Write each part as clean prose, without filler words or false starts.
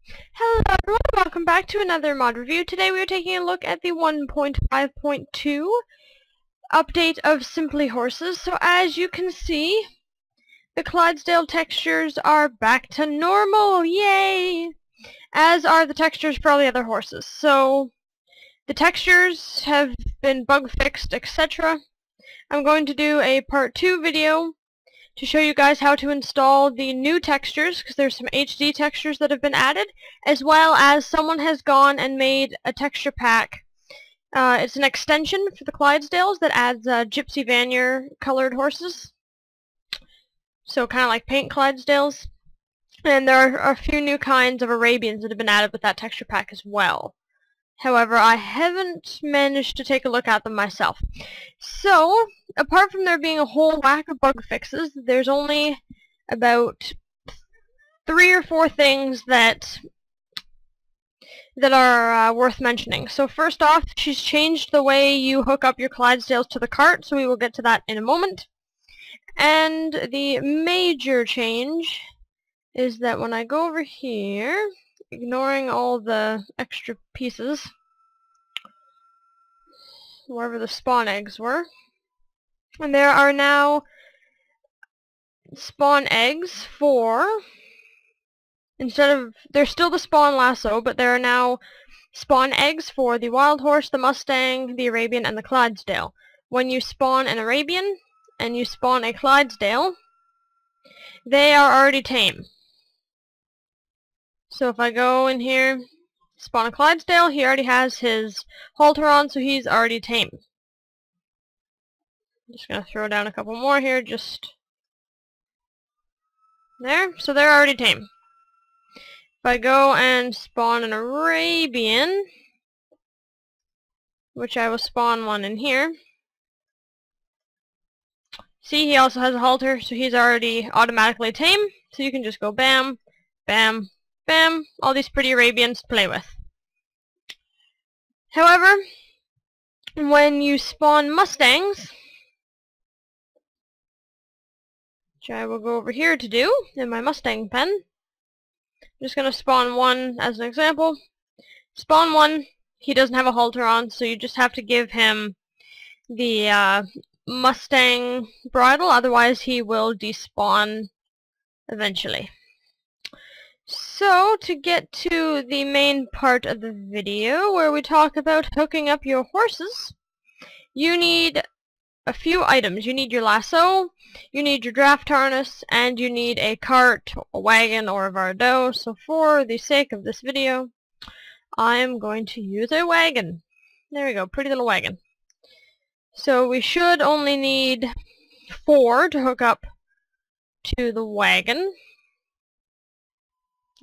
Hello everyone, welcome back to another mod review. Today we are taking a look at the 1.5.2 update of Simply Horses. So as you can see, the Clydesdale textures are back to normal, yay! As are the textures for all the other horses. So the textures have been bug fixed, etc. I'm going to do a part 2 video to show you guys how to install the new textures, because there's some HD textures that have been added, as well as someone has gone and made a texture pack. It's an extension for the Clydesdales that adds Gypsy Vannier colored horses, so kind of like paint Clydesdales. And there are a few new kinds of Arabians that have been added with that texture pack as well. However, I haven't managed to take a look at them myself. So, apart from there being a whole whack of bug fixes, there's only about 3 or 4 things that are worth mentioning. So first off, she's changed the way you hook up your Clydesdales to the cart, so we will get to that in a moment. And the major change is that when I go over here, ignoring all the extra pieces, wherever the spawn eggs were, and there are now spawn eggs for, there's still the spawn lasso, but there are now spawn eggs for the wild horse, the Mustang, the Arabian, and the Clydesdale. When you spawn an Arabian and you spawn a Clydesdale, they are already tame. So if I go in here, spawn a Clydesdale, he already has his halter on, so he's already tame. I'm just going to throw down a couple more here, just there. So they're already tame. If I go and spawn an Arabian, which I will spawn one in here, see, he also has a halter, so he's already automatically tame, so you can just go bam, bam, bam, all these pretty Arabians to play with. However, when you spawn Mustangs, which I will go over here to do in my Mustang pen, I'm just going to spawn one as an example. Spawn one, he doesn't have a halter on, so you just have to give him the Mustang bridle, otherwise he will despawn eventually. So, to get to the main part of the video, where we talk about hooking up your horses, you need a few items. You need your lasso, you need your draft harness, and you need a cart, a wagon, or a Vardo. So for the sake of this video, I am going to use a wagon. There we go, pretty little wagon. So we should only need 4 to hook up to the wagon.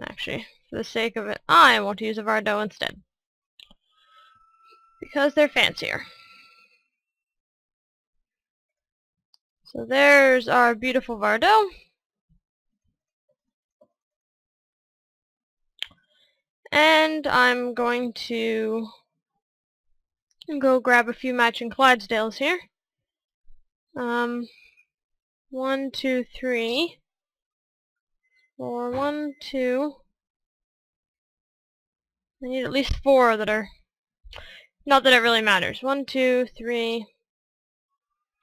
Actually, for the sake of it, I want to use a Vardo instead, because they're fancier. So there's our beautiful Vardo. And I'm going to go grab a few matching Clydesdales here. 1, 2, 3, 4, 1, 2. I need at least 4 that are, not that it really matters. 1, 2, 3.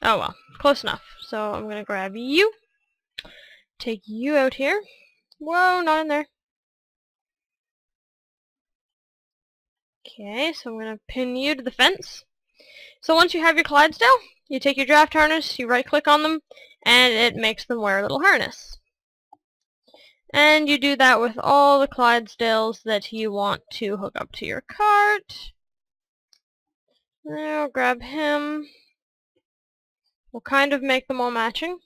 Oh well, close enough. So I'm gonna grab you, take you out here. Whoa, not in there. Okay, so I'm gonna pin you to the fence. So once you have your Clydesdale, you take your draft harness, you right click on them, and it makes them wear a little harness. And you do that with all the Clydesdales that you want to hook up to your cart. I'll grab him. We'll kind of make them all matching.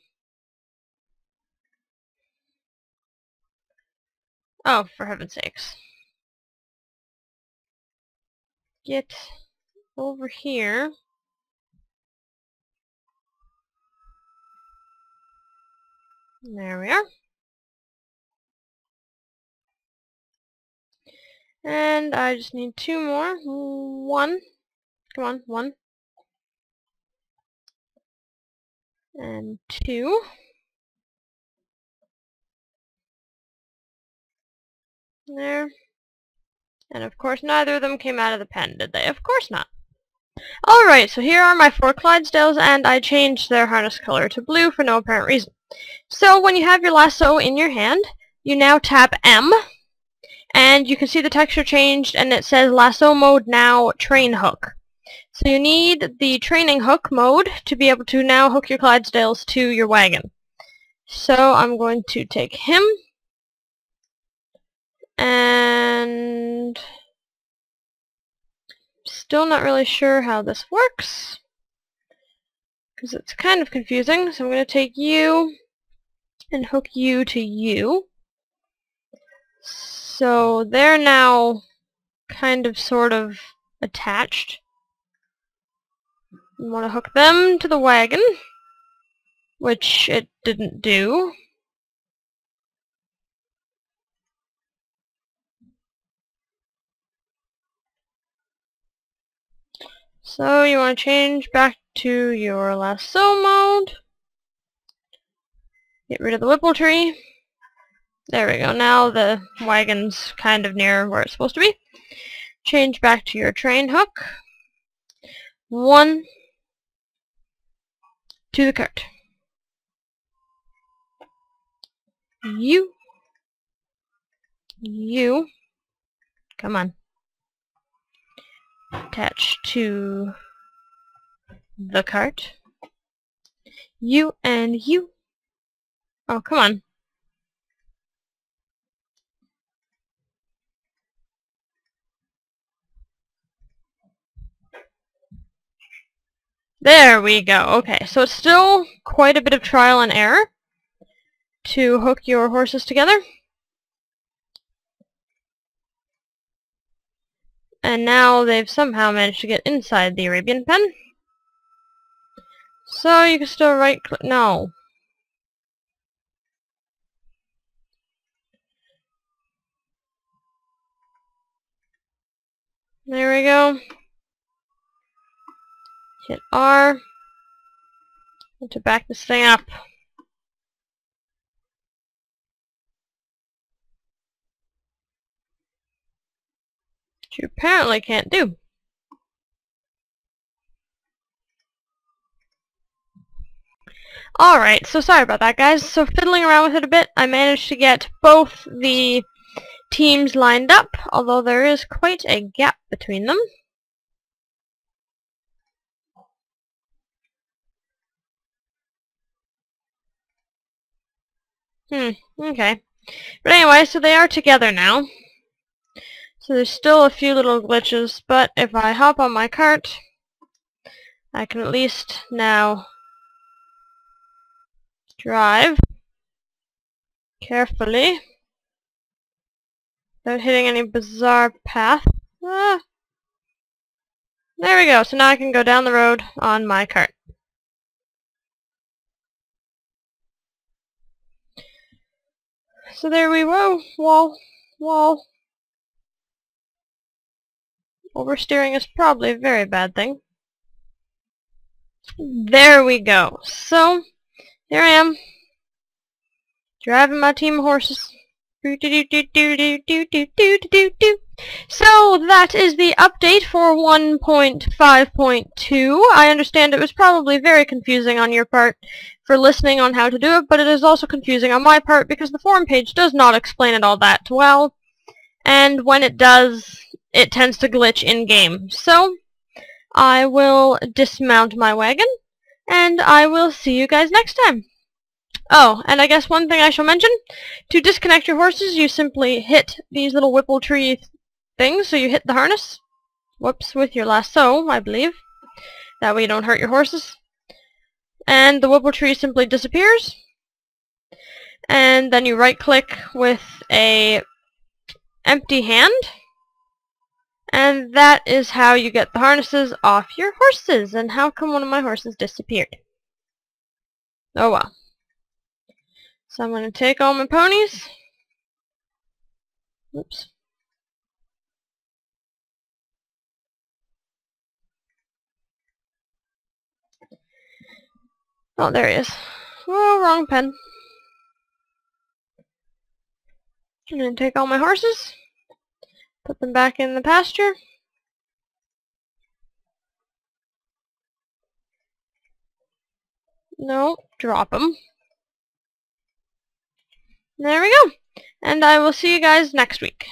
Oh, for heaven's sakes. Get over here. There we are. And I just need 2 more. 1. Come on, 1. And 2. There. And of course neither of them came out of the pen, did they? Of course not. Alright, so here are my 4 Clydesdales, and I changed their harness color to blue for no apparent reason. So when you have your lasso in your hand, you now tap M, and you can see the texture changed, and it says lasso mode now train hook. So you need the training hook mode to be able to now hook your Clydesdales to your wagon. So I'm going to take him, and still not really sure how this works, because it's kind of confusing. So I'm going to take you and hook you to you. So they're now kind of sort of attached. You want to hook them to the wagon, which it didn't do. So you want to change back to your lasso mode. Get rid of the whipple tree. There we go. Now the wagon's kind of near where it's supposed to be. Change back to your train hook. 1 to the cart. You. Come on. Attach to the cart. You and you. Oh, come on. There we go. Okay, so it's still quite a bit of trial and error to hook your horses together. And now they've somehow managed to get inside the Arabian pen. So you can still right-click. No. There we go. Hit R to back this thing up. Which you apparently can't do. Alright, so sorry about that, guys. So fiddling around with it a bit, I managed to get both the teams lined up, although there is quite a gap between them. Okay. But anyway, so they are together now. So there's still a few little glitches, but if I hop on my cart, I can at least now drive carefully without hitting any bizarre path. Ah. There we go. So now I can go down the road on my cart. So there we go. Wall. Oversteering is probably a very bad thing. There we go. So, here I am, driving my team of horses. So that is the update for 1.5.2. I understand it was probably very confusing on your part for listening on how to do it, but it is also confusing on my part because the forum page does not explain it all that well, and when it does, it tends to glitch in-game. So, I will dismount my wagon, and I will see you guys next time. Oh, and I guess one thing I shall mention, to disconnect your horses, you simply hit these little whipple tree things, so you hit the harness, whoops, with your lasso, I believe. That way you don't hurt your horses. And the whipple tree simply disappears. And then you right-click with a empty hand. And that is how you get the harnesses off your horses. And how come one of my horses disappeared? Oh well. So I'm going to take all my ponies. Oops. Oh, there he is. Oh, wrong pen. I'm going to take all my horses. Put them back in the pasture. No, drop them. There we go. And I will see you guys next week.